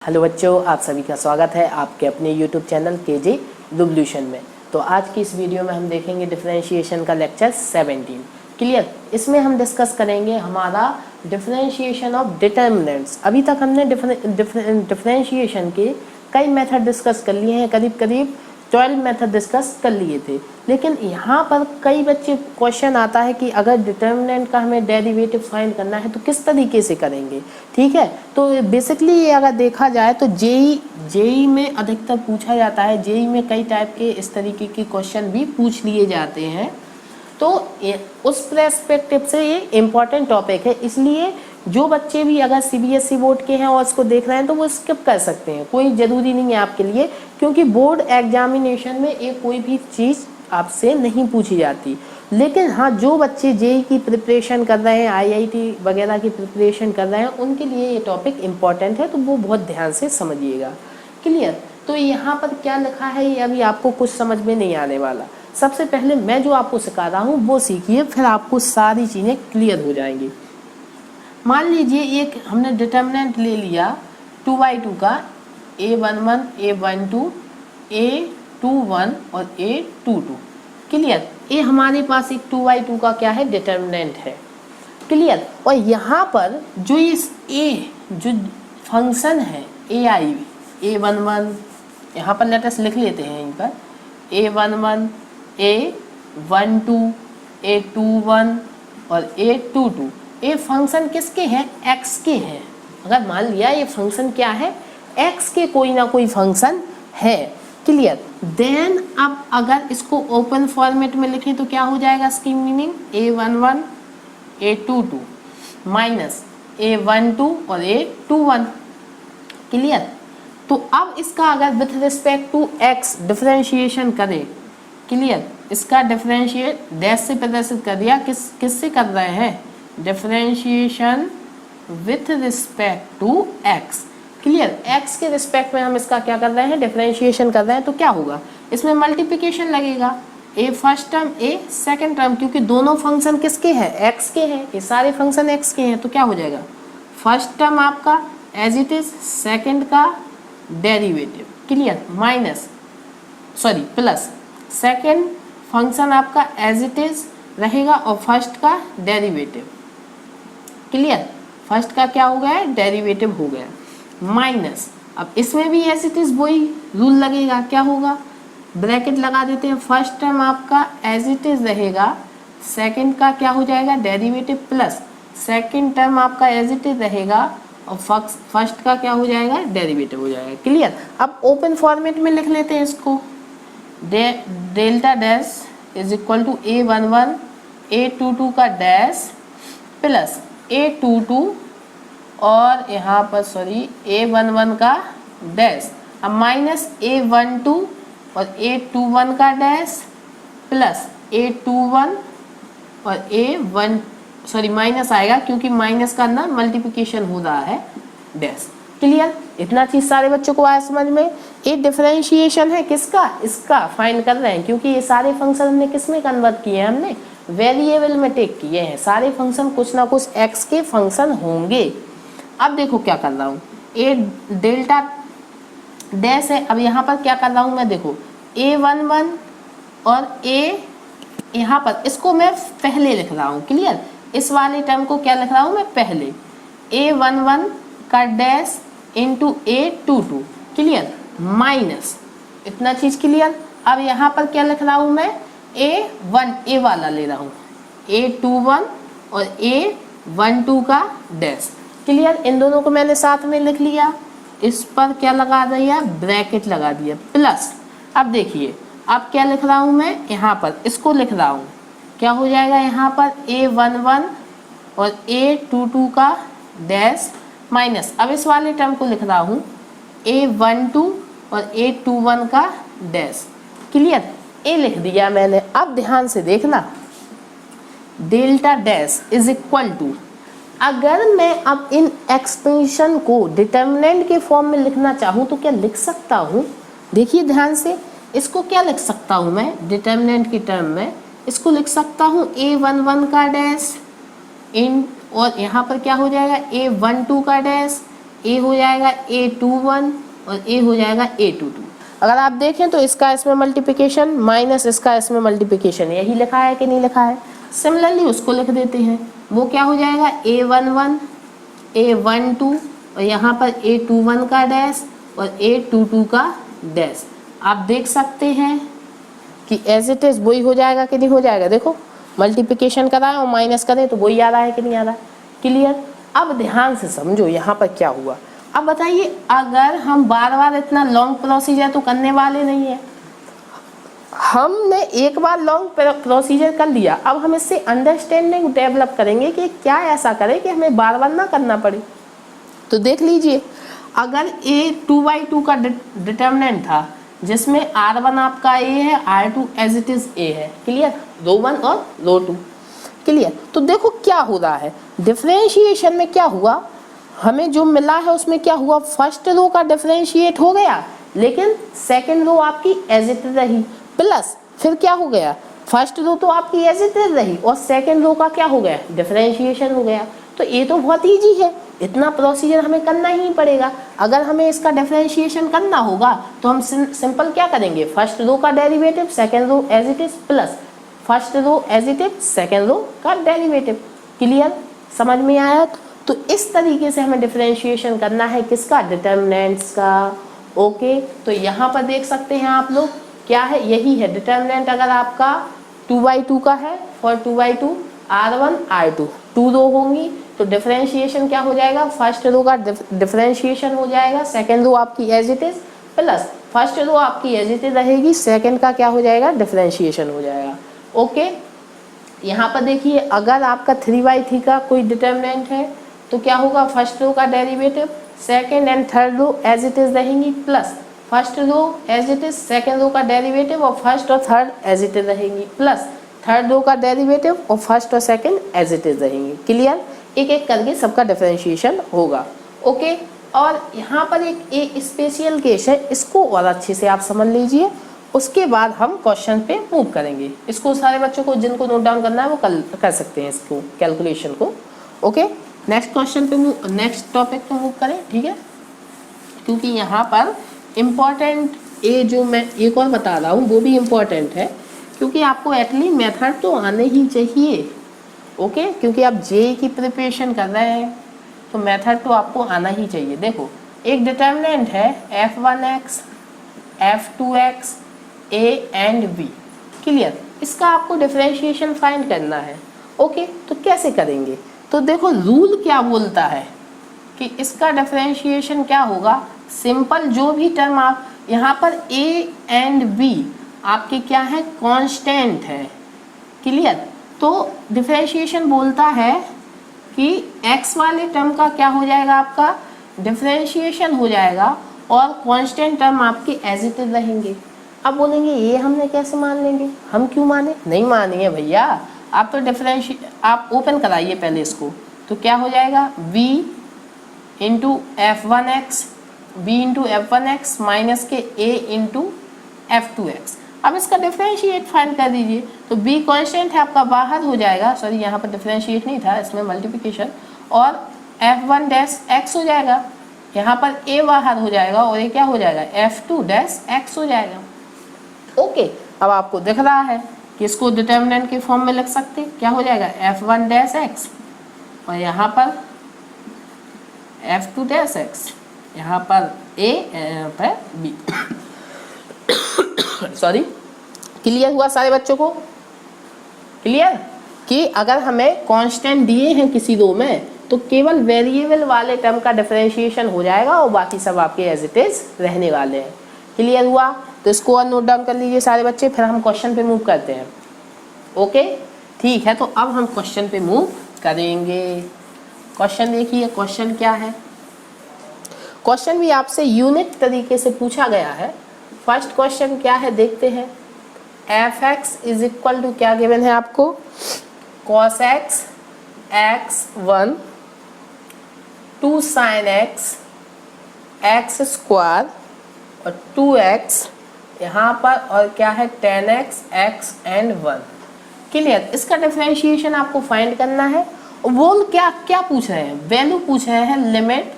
Hello बच्चों, आप सभी का स्वागत है आपके अपने YouTube चैनल केजे रिवोल्यूशन में। तो आज की इस वीडियो में हम देखेंगे डिफरेंशिएशन का लेक्चर 17। क्लियर। इसमें हम डिस्कस करेंगे हमारा डिफरेंशिएशन ऑफ डिटर्मिनेंट्स। अभी तक हमने डिफरेंशिएशन के कई मेथड डिस्कस कर लिए हैं, करीब करीब 12 मेथड डिस्कस कर लिए थे। लेकिन यहाँ पर कई बच्चे क्वेश्चन आता है कि अगर डिटर्मिनेंट का हमें डेरिवेटिव फाइंड करना है तो किस तरीके से करेंगे। ठीक है, तो बेसिकली ये अगर देखा जाए तो जेई में अधिकतर पूछा जाता है। जेई में कई टाइप के इस तरीके के क्वेश्चन भी पूछ लिए जाते हैं, तो उस पर्सपेक्टिव से ये इम्पॉर्टेंट टॉपिक है। इसलिए जो बच्चे भी अगर सीबीएसई बोर्ड के हैं और उसको देख रहे हैं तो वो स्किप कर सकते हैं, कोई ज़रूरी नहीं है आपके लिए, क्योंकि बोर्ड एग्जामिनेशन में ये कोई भी चीज़ आपसे नहीं पूछी जाती। लेकिन हाँ, जो बच्चे जेई की प्रिपरेशन कर रहे हैं, आईआईटी वगैरह की प्रिपरेशन कर रहे हैं, उनके लिए ये टॉपिक इम्पॉर्टेंट है, तो वो बहुत ध्यान से समझिएगा। क्लियर। तो यहाँ पर क्या लिखा है ये अभी आपको कुछ समझ में नहीं आने वाला। सबसे पहले मैं जो आपको सिखा रहा हूँ वो सीखिए, फिर आपको सारी चीज़ें क्लियर हो जाएंगी। मान लीजिए एक हमने डिटर्मिनेंट ले लिया 2/2 का, a11, a12, a21 और a22। क्लियर। ये हमारे पास एक 2/2 का क्या है, डिटर्मिनेंट है। क्लियर। और यहाँ पर जो इस जो फंक्शन है ai, a11, यहाँ पर लेटर्स लिख लेते हैं इन पर, a11, a12, a21 और a22, ये फंक्शन किसके हैं, x के हैं। अगर मान लिया ये फंक्शन क्या है, x के कोई ना कोई फंक्शन है। क्लियर। देन अब अगर इसको ओपन फॉर्मेट में लिखें तो क्या हो जाएगा इसकी meaning, a11, a22 minus a12 और a21। क्लियर। तो अब इसका अगर with respect to x differentiation करें, क्लियर, इसका डिफरेंशिएट डैश से प्रदर्शित कर दिया, किससे कर रहे हैं, differentiation with respect to x। Clear. x के रिस्पेक्ट में हम इसका क्या कर रहे हैं, डिफरेंशिएशन कर रहे हैं, तो क्या होगा, इसमें मल्टीप्लिकेशन लगेगा, a first term a second term, क्योंकि दोनों फंक्शन किसके हैं, x के हैं, ये सारे फंक्शन x के हैं, तो क्या हो जाएगा, फर्स्ट टर्म आपका एज इट इज, सेकंड का derivative. Clear. Minus plus second function आपका एज इट इज रहेगा और फर्स्ट का डेरिवेटिव। क्लियर। फर्स्ट का क्या हो गया, डेरिवेटिव हो गया, माइनस अब इसमें भी एज इट इज वही रूल लगेगा, क्या होगा, ब्रैकेट लगा देते हैं, फर्स्ट टर्म आपका एज इट इज रहेगा, सेकंड का क्या हो जाएगा, डेरिवेटिव, प्लस सेकंड टर्म आपका एज इट इज रहेगा और फर्स्ट का क्या हो जाएगा, डेरिवेटिव हो जाएगा। क्लियर। अब ओपन फॉर्मेट में लिख लेते हैं इसको, delta dash is equal to a11, a22 का डैश प्लस a22 और यहाँ पर a11 का डैश, अब माइनस a12 और a21 का डैश प्लस a21 और माइनस आएगा, क्योंकि माइनस का ना मल्टीप्लिकेशन हो रहा है, डैश। क्लियर। इतना चीज सारे बच्चों को आया समझ में। ये डिफरेंशिएशन है किसका, इसका फाइंड कर रहे हैं, क्योंकि ये सारे फंक्शन हमने किस में कन्वर्ट किए हैं, हमने वेरिएबल में टेक किए हैं। सारे फंक्शन कुछ ना कुछ x के फंक्शन होंगे। अब देखो क्या कर रहा हूँ, ए डेल्टा डैश है, अब यहाँ पर क्या कर रहा हूँ मैं, देखो a11 और a, यहाँ पर इसको मैं पहले लिख रहा हूँ। क्लियर। इस वाले टर्म को क्या लिख रहा हूँ मैं, पहले a11 का dash into a22। Clear. Minus इतना चीज क्लियर। अब यहाँ पर क्या लिख रहा हूँ मैं, a वाला ले रहा हूँ, a21 और a12 का डैश। क्लियर। इन दोनों को मैंने साथ में लिख लिया, इस पर क्या लगा दिया, ब्रैकेट लगा दिया, प्लस अब देखिए अब क्या लिख रहा हूँ मैं, यहाँ पर इसको लिख रहा हूँ, क्या हो जाएगा, यहाँ पर a11 और a22 का डैश माइनस, अब इस वाले टर्म को लिख रहा हूँ a12 और a21 का डैश। क्लियर। ए लिख दिया मैंने। अब ध्यान से देखना, delta dash is equal to, अगर मैं अब इन एक्सप्रेशन को डिटर्मिनेंट के फॉर्म में लिखना चाहूँ तो क्या लिख सकता हूँ, देखिए ध्यान से, इसको क्या लिख सकता हूँ मैं, डिटर्मिनेंट की टर्म में इसको लिख सकता हूँ a11 का डैश इन, और यहाँ पर क्या हो जाएगा a12 का डैश ए हो जाएगा A21 और ए हो जाएगा A22। अगर आप देखें तो इसका इसमें मल्टीप्लिकेशन माइनस इसका इसमें मल्टीप्लिकेशन, यही लिखा है कि नहीं लिखा है। सिमिलरली उसको लिख देते हैं, वो क्या हो जाएगा A11 A12 और यहाँ पर A21 का डैश और A22 का डैश। आप देख सकते हैं कि एज इट इज वही हो जाएगा कि नहीं हो जाएगा। देखो मल्टीप्लिकेशन कराएं और माइनस करें तो वही आ रहा है कि नहीं आ रहा है। क्लियर। अब ध्यान से समझो यहाँ पर क्या हुआ। अब बताइए, अगर हम बार बार इतना लॉन्ग प्रोसीजर तो करने वाले नहीं है, हमने एक बार लॉन्ग प्रोसीजर कर लिया, अब हम इससे अंडरस्टैंडिंग डेवलप करेंगे कि क्या ऐसा करें कि हमें बार बार ना करना पड़े। तो देख लीजिए, अगर A2/2 का डिटर्मिनेंट था जिसमें R1 आपका A है, R2 as it is A है। क्लियर, रो 1 और रो 2। क्लियर। तो देखो क्या हो रहा है, डिफरेंशिएशन में क्या हुआ, हमें जो मिला है उसमें क्या हुआ, फर्स्ट रो का डिफरेंशिएट हो गया लेकिन सेकंड रो आपकी एज इट इज रही, प्लस फिर क्या हो गया, फर्स्ट रो तो आपकी एज इट इज रही और सेकंड रो का क्या हो गया, डिफरेंशिएशन हो गया। तो ये तो बहुत ईजी है, इतना प्रोसीजर हमें करना ही पड़ेगा। अगर हमें इसका डिफरेंशिएशन करना होगा तो हम सिंपल क्या करेंगे, फर्स्ट रो का derivative second row as it is plus first row as it is second row का डेरिवेटिव। क्लियर, समझ में आया। तो इस तरीके से हमें डिफरेंशिएशन करना है किसका, डिटर्मिनेंट्स का। ओके, तो यहाँ पर देख सकते हैं आप लोग क्या है, यही है डिटर्मिनेंट। अगर आपका 2/2 का है फॉर 2/2 R1 R2 2 रो होंगी तो डिफरेंशिएशन क्या हो जाएगा, फर्स्ट रो का डिफरेंशिएशन हो जाएगा, सेकंड रो आपकी as it is plus first row आपकी एज इट इज रहेगी, सेकंड का क्या हो जाएगा, डिफरेंशिएशन हो जाएगा। ओके, यहाँ पर देखिए, अगर आपका 3/3 का कोई डिटर्मिनेंट है तो क्या होगा, फर्स्ट रो का derivative second and third row as it is रहेंगी plus first row as it is second row का डेरिवेटिव और फर्स्ट और थर्ड एज इट इज रहेंगी प्लस थर्ड रो का डेरिवेटिव और फर्स्ट और सेकंड एज इट इज रहेंगी। Clear, एक एक करके सबका डिफरेंशिएशन होगा। ओके, और यहाँ पर एक स्पेशल केस है, इसको और अच्छे से आप समझ लीजिए, उसके बाद हम क्वेश्चन पे मूव करेंगे। इसको सारे बच्चों को जिनको नोट डाउन करना है वो कर सकते हैं इसको कैलकुलेशन को। ओके, नेक्स्ट क्वेश्चन पे नेक्स्ट टॉपिक पे मूव करें, ठीक है। क्योंकि यहाँ पर इम्पॉर्टेंट ये जो मैं एक और बता रहा हूँ वो भी इम्पॉर्टेंट है, क्योंकि आपको एटलीस्ट मेथड तो आने ही चाहिए। ओके, क्योंकि आप जेईई की प्रिपरेशन कर रहे हैं तो मेथड तो आपको आना ही चाहिए। देखो, एक डिटर्मिनेंट है f1x f2x a and b। Clear, इसका आपको डिफरेंशिएशन फाइंड करना है। ओके, तो कैसे करेंगे, तो देखो रूल क्या बोलता है कि इसका डिफरेंशिएशन क्या होगा, सिंपल जो भी टर्म आप यहाँ पर a एंड b आपके क्या है, कांस्टेंट है। क्लियर, तो डिफरेंशिएशन बोलता है कि x वाले टर्म का क्या हो जाएगा, आपका डिफरेंशिएशन हो जाएगा और कांस्टेंट टर्म आपके एज इट इज रहेंगे। अब बोलेंगे ये हमने कैसे मान लेंगे, हम क्यों माने, नहीं मानिए भैया, आप तो आप ओपन कराइए पहले इसको। तो क्या हो जाएगा, v into f1x b into f1x minus के a इंटू f2x। अब इसका डिफरेंशिएट फाइंड कर दीजिए। तो b कांस्टेंट है आपका, बाहर हो जाएगा, सॉरी यहाँ पर डिफरेंशिएट नहीं था, इसमें मल्टीप्लिकेशन, और f1 डैश x हो जाएगा, यहाँ पर a बाहर हो जाएगा और ये क्या हो जाएगा, f2 डैश x हो जाएगा। ओके, अब आपको दिख रहा है कि इसको डिटर्मिनेंट के फॉर्म में लिख सकते, क्या हो जाएगा, f1 डैश x और यहाँ पर f2 डैश x, यहाँ पर a यहाँ पर b। सॉरी, क्लियर हुआ सारे बच्चों को, क्लियर कि अगर हमें कांस्टेंट दिए हैं किसी रो में तो केवल वेरिएबल वाले टर्म का डिफरेंशिएशन हो जाएगा और बाकी सब आपके एज इट इज रहने वाले हैं। क्लियर हुआ, तो इसको और नोट डाउन कर लीजिए सारे बच्चे, फिर हम क्वेश्चन पे मूव करते हैं। ओके, ठीक है, तो अब हम क्वेश्चन पे मूव करेंगे। क्वेश्चन देखिए, क्वेश्चन क्या है, क्वेश्चन भी आपसे यूनिक तरीके से पूछा गया है। फर्स्ट क्वेश्चन क्या है देखते हैं, f(x) इज इक्वल टू क्या गिवन है आपको, cos x x1 2 sin x x square और 2x यहाँ पर और क्या है tan x x and 1। Clear, इसका डिफरेंशिएशन आपको फाइंड करना है। वो क्या क्या पूछ रहे हैं, वैल्यू पूछ रहे हैं limit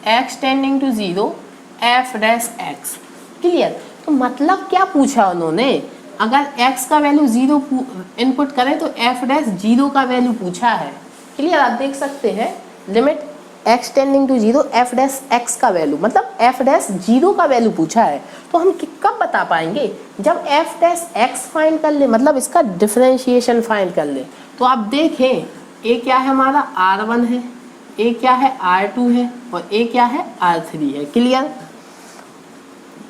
x tending to 0 f dash x। Clear. तो मतलब क्या पूछा उन्होंने, अगर x का वैल्यू 0 इनपुट करें तो f डैश 0 का वैल्यू पूछा है। क्लियर। आप देख सकते हैं limit x tending to 0 f dash x का वैल्यू, मतलब f डैश 0 का वैल्यू पूछा है। तो हम कब बता पाएंगे, जब f डैश x फाइंड कर ले, मतलब इसका डिफरेंशिएशन फाइंड कर ले। तो आप देखें a क्या है हमारा r1 है, a क्या है r2 है और a क्या है r3 है। क्लियर।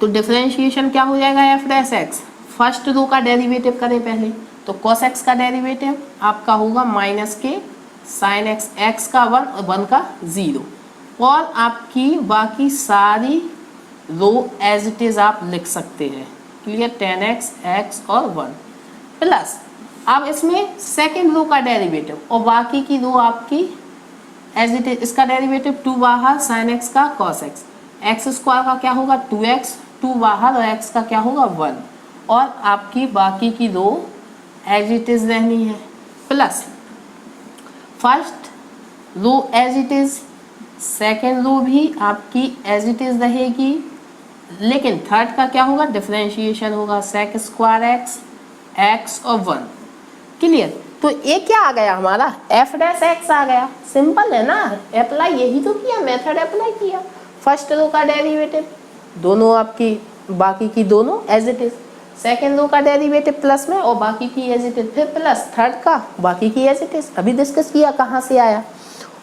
तो डिफरेंशिएशन क्या हो जाएगा f dash x, first row का डेरिवेटिव करें पहले, तो cos x का डेरिवेटिव आपका होगा माइनस के साइन एक्स, एक्स का 1 और 1 का 0, और आपकी बाकी सारी रो एज इट इज आप लिख सकते हैं। क्लियर। 10x x और 1 प्लस अब इसमें सेकेंड रो का डेरिवेटिव और बाकी की रो आपकी एज इट इज, इसका डेरिवेटिव 2 बाहर साइन एक्स का cos x, एक्स स्क्वायर का क्या होगा 2x, 2 बाहर और x का क्या होगा 1, और आपकी बाकी की रो एज इट इज रहनी है, plus first row as it is, second row भी आपकी एज इट इज रहेगी, लेकिन थर्ड का क्या होगा डिफरेंशिएशन होगा sec स्क्वायर एक्स, एक्स और 1। क्लियर। तो ये क्या आ गया हमारा f डैश x आ गया। सिंपल है ना, अप्लाई यही तो किया, मेथड अप्लाई किया। फर्स्ट रो का डेरिवेटिव दोनों आपकी, बाकी की दोनों as it is, second row का डेरिवेटिव प्लस में और बाकी की एज इट इज, फिर प्लस थर्ड का बाकी की एज इट इज। अभी डिस्कस किया कहाँ से आया।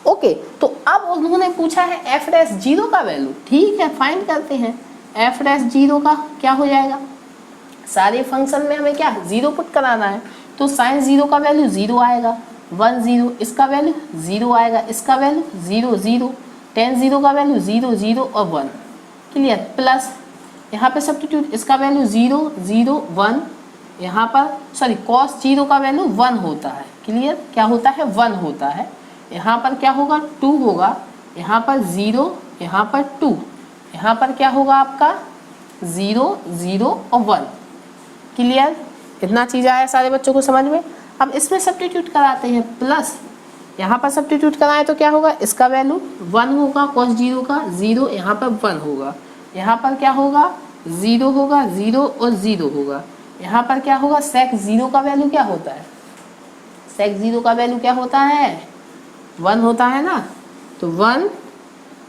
ओके। तो अब उन्होंने पूछा है f डैश 0 का वैल्यू। ठीक है, फाइंड करते हैं। f डैश 0 का क्या हो जाएगा, सारे फंक्शन में हमें क्या 0 पुट कराना है, तो साइन 0 का वैल्यू 0 आएगा, 1 0, इसका वैल्यू 0 आएगा, इसका वैल्यू 0 0, tan 0 का वैल्यू 0 0 और 1। क्लियर। प्लस यहाँ पे सब्स्टिट्यूट, इसका वैल्यू 0 0 1, यहाँ पर सॉरी cos 0 का वैल्यू 1 होता है। क्लियर। क्या होता है 1 होता है। यहाँ पर क्या होगा 2 होगा, यहाँ पर 0, यहाँ पर 2, यहाँ पर क्या होगा आपका 0 0 और 1। क्लियर। इतना चीज़ आया सारे बच्चों को समझ में। अब इसमें सब्स्टिट्यूट कराते हैं, प्लस यहाँ पर सब्स्टिट्यूट कराएं तो क्या होगा, इसका वैल्यू 1 होगा, cos 0 का 0, यहाँ पर 1 होगा, यहाँ पर क्या होगा 0 होगा, 0 और 0 होगा, यहाँ पर क्या होगा sec 0 का वैल्यू क्या होता है, sec 0 का वैल्यू क्या होता है 1 होता है ना, तो 1,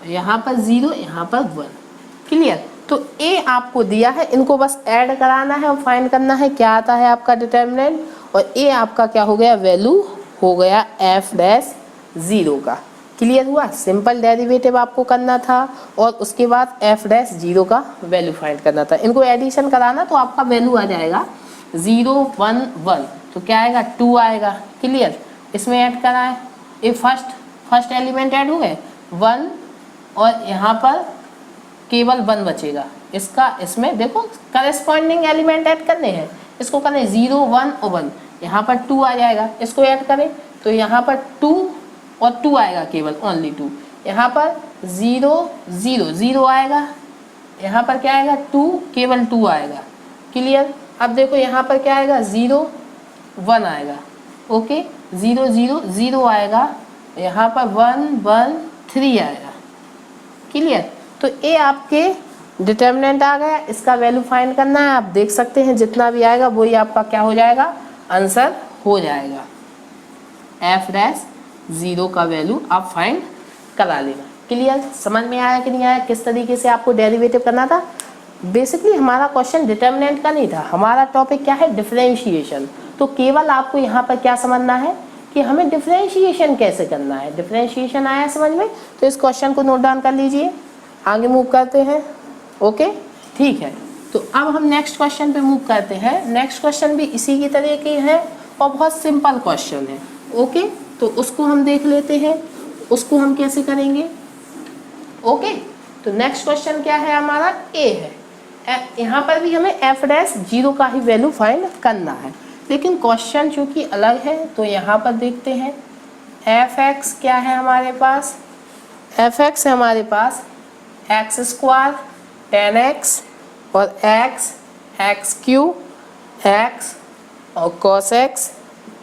यहाँ पर 0, यहाँ पर 1। क्लियर। तो ए आपको दिया है, इनको बस ऐड कराना है और फाइंड करना है क्या आता है आपका डिटर्मिनेंट, और ए आपका क्या हो गया वैल्यू हो गया f डैश 0 का। क्लियर हुआ। सिंपल डेरिवेटिव आपको करना था और उसके बाद f डैश 0 का वैल्यू फाइंड करना था। इनको एडिशन कराना तो आपका वैल्यू आ जाएगा 0 1 1, तो क्या आएगा 2 आएगा। क्लियर। इसमें ऐड कराए, ये फर्स्ट एलिमेंट ऐड हो गए 1, और यहाँ पर केवल 1 बचेगा। इसका इसमें देखो करस्पॉन्डिंग एलिमेंट ऐड करने हैं, इसको करें 0 1 और 1, यहाँ पर 2 आ जाएगा। इसको ऐड करें तो यहाँ पर 2 और 2 आएगा, केवल ओनली 2। यहाँ पर 0 0 0 आएगा, यहाँ पर क्या आएगा 2, केवल 2 आएगा। क्लियर। अब देखो यहाँ पर क्या आएगा 0 1 आएगा, ओके 0 0 0 आएगा, यहाँ पर 1 1 3 आएगा। क्लियर। तो ये आपके डिटर्मिनेंट आ गया, इसका वैल्यू फाइंड करना है। आप देख सकते हैं जितना भी आएगा वही आपका क्या हो जाएगा आंसर हो जाएगा। f डैश 0 का वैल्यू आप फाइंड करा लेना। क्लियर। समझ में आया कि नहीं आया, किस तरीके से आपको डेरिवेटिव करना था। बेसिकली हमारा क्वेश्चन डिटर्मिनेंट का नहीं था, हमारा टॉपिक क्या है डिफरेंशिएशन। तो केवल आपको यहाँ पर क्या समझना है कि हमें डिफरेंशिएशन कैसे करना है। डिफरेंशिएशन आया समझ में, तो इस क्वेश्चन को नोट डाउन कर लीजिए, आगे मूव करते हैं। ओके ठीक है। तो अब हम नेक्स्ट क्वेश्चन पे मूव करते हैं। नेक्स्ट क्वेश्चन भी इसी की तरह के है और बहुत सिंपल क्वेश्चन है। ओके तो उसको हम देख लेते हैं, उसको हम कैसे करेंगे। ओके तो नेक्स्ट क्वेश्चन क्या है हमारा ए है। यहाँ पर भी हमें f डैश 0 का ही वैल्यू फाइंड करना है, लेकिन क्वेश्चन चूँकि अलग है तो यहाँ पर देखते हैं f(x) क्या है हमारे पास। f(x) है हमारे पास x स्क्वायर 10x और x x³ x और cos x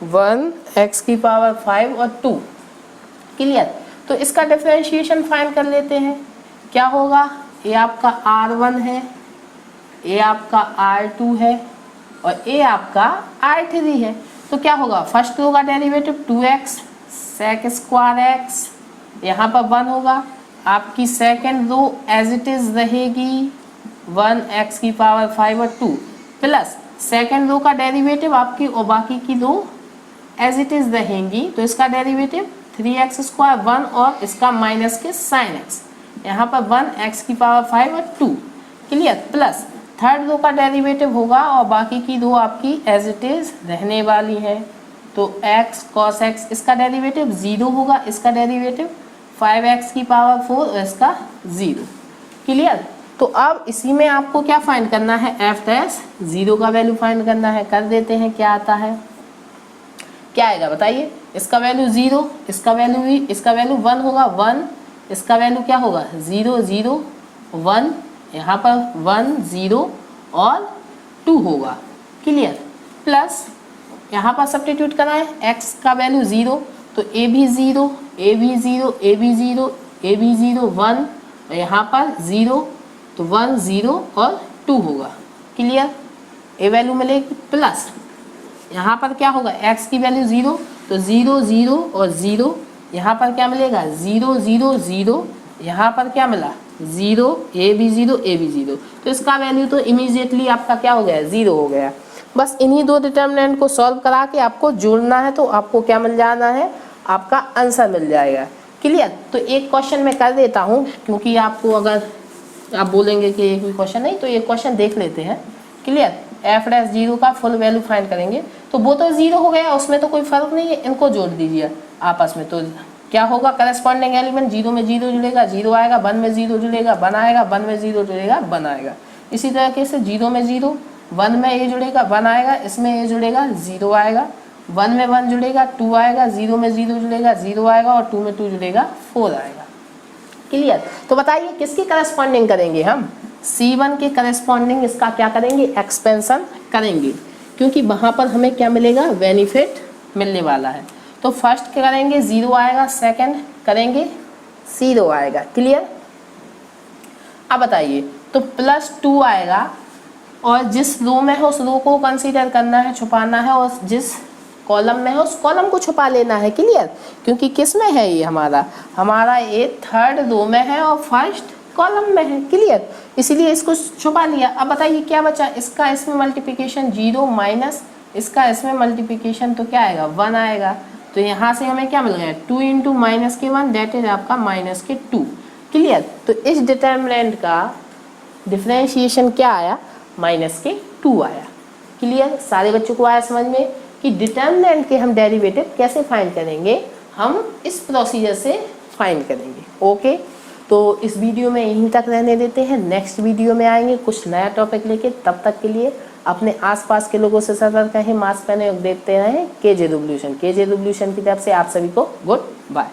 1 x की पावर 5 और 2। क्लियर। तो इसका डिफरेंशिएशन फाइंड कर लेते हैं। क्या होगा, ये आपका R1 है, ये आपका R2 है और ये आपका R3 है। तो क्या होगा, फर्स्ट रो का derivative 2x sec square x, यहाँ पर 1 होगा। आपकी second row as it is रहेगी 1x की पावर 5 और 2 प्लस सेकेंड रो का डेरिवेटिव आपकी और बाकी की रो एज इट इज रहेंगी। तो इसका डेरिवेटिव 3x स्क्वायर 1 और इसका माइनस के साइन x, यहाँ पर 1x की पावर 5 और 2 क्लियर, प्लस थर्ड रो का डेरिवेटिव होगा और बाकी की रो आपकी एज इट इज रहने वाली है। तो x cos x, इसका डेरिवेटिव 0 होगा, इसका डेरिवेटिव 5x की पावर 4 और इसका 0 क्लियर। तो अब इसी में आपको क्या फाइंड करना है, f डैश 0 का वैल्यू फाइंड करना है। कर देते हैं, क्या आता है, क्या आएगा बताइए। इसका वैल्यू 0, इसका वैल्यू 1 होगा 1, इसका वैल्यू क्या होगा 0 0 1, यहाँ पर 1 0 और 2 होगा क्लियर, प्लस यहाँ पर सब्स्टिट्यूट करना है, x का वैल्यू 0 तो a भी 0 a भी 0 a भी 0 a भी 0 1 और यहाँ पर 0 तो 1 0 और 2 होगा क्लियर, ए वैल्यू मिलेगी। प्लस यहाँ पर क्या होगा, x की वैल्यू 0 तो 0 0 और 0, यहाँ पर क्या मिलेगा 0 0 0, यहाँ पर क्या मिला 0 a भी 0 a भी 0, तो इसका वैल्यू तो इमीडिएटली आपका क्या हो गया 0 हो गया। बस इन्हीं दो डिटर्मिनेंट को सॉल्व करा के आपको जोड़ना है तो आपको क्या मिल जाना है, आपका आंसर मिल जाएगा क्लियर। तो एक क्वेश्चन मैं कर देता हूँ, क्योंकि आपको अगर आप बोलेंगे कि एक भी क्वेश्चन नहीं, तो ये क्वेश्चन देख लेते हैं क्लियर। f डैश 0 का फुल वैल्यू फाइंड करेंगे, तो वो तो 0 हो गया, उसमें तो कोई फर्क नहीं है, इनको जोड़ दीजिए आपस में। तो क्या होगा, करस्पॉन्डिंग एलिमेंट 0 में 0 जुड़ेगा 0 आएगा, 1 में 0 जुड़ेगा 1 आएगा, 1 में 0 जुड़ेगा 1 आएगा। इसी तरीके से 0 में 0, 1 में a जुड़ेगा 1 आएगा, इसमें a जुड़ेगा 0 आएगा, 1 में 1 जुड़ेगा 2 आएगा, 0 में 0 जुड़ेगा 0 आएगा और 2 में 2 जुड़ेगा 4 आएगा क्लियर। तो बताइए किसकी करस्पॉन्डिंग करेंगे हम, C1 के करस्पॉन्डिंग इसका क्या करेंगे, एक्सपेंशन करेंगे, क्योंकि वहाँ पर हमें क्या मिलेगा, बेनिफिट मिलने वाला है। तो फर्स्ट क्या करेंगे 0 आएगा, सेकंड करेंगे 0 आएगा क्लियर। अब बताइए, तो +2 आएगा और जिस रो में है उस रो को कंसीडर करना है, छुपाना है, और जिस कॉलम में है उस कॉलम को छुपा लेना है क्लियर, क्योंकि किस में है ये हमारा ये थर्ड रो में है और फर्स्ट कॉलम में है क्लियर, इसीलिए इसको छुपा लिया। अब बताइए क्या बचा, इसका इसमें मल्टीप्लिकेशन 0 माइनस इसका इसमें मल्टीप्लिकेशन तो क्या आएगा 1 आएगा। तो यहाँ से हमें क्या मिल गया 2 इंटू माइनस के 1 दैट इज आपका माइनस के 2 क्लियर। तो इस डिटर्मिनेंट का डिफरेंशिएशन क्या आया, माइनस के 2 आया क्लियर। सारे बच्चों को आया समझ में कि डिटर्मिनेंट के हम डेरिवेटिव कैसे फाइंड करेंगे, हम इस प्रोसीजर से फाइंड करेंगे। ओके, तो इस वीडियो में यहीं तक रहने देते हैं, नेक्स्ट वीडियो में आएंगे कुछ नया टॉपिक लेके। तब तक के लिए अपने आसपास के लोगों से सतर्क रहें, मास्क पहने और देखते रहें केजे रिवोल्यूशन की तरफ से आप सभी को गुड बाय।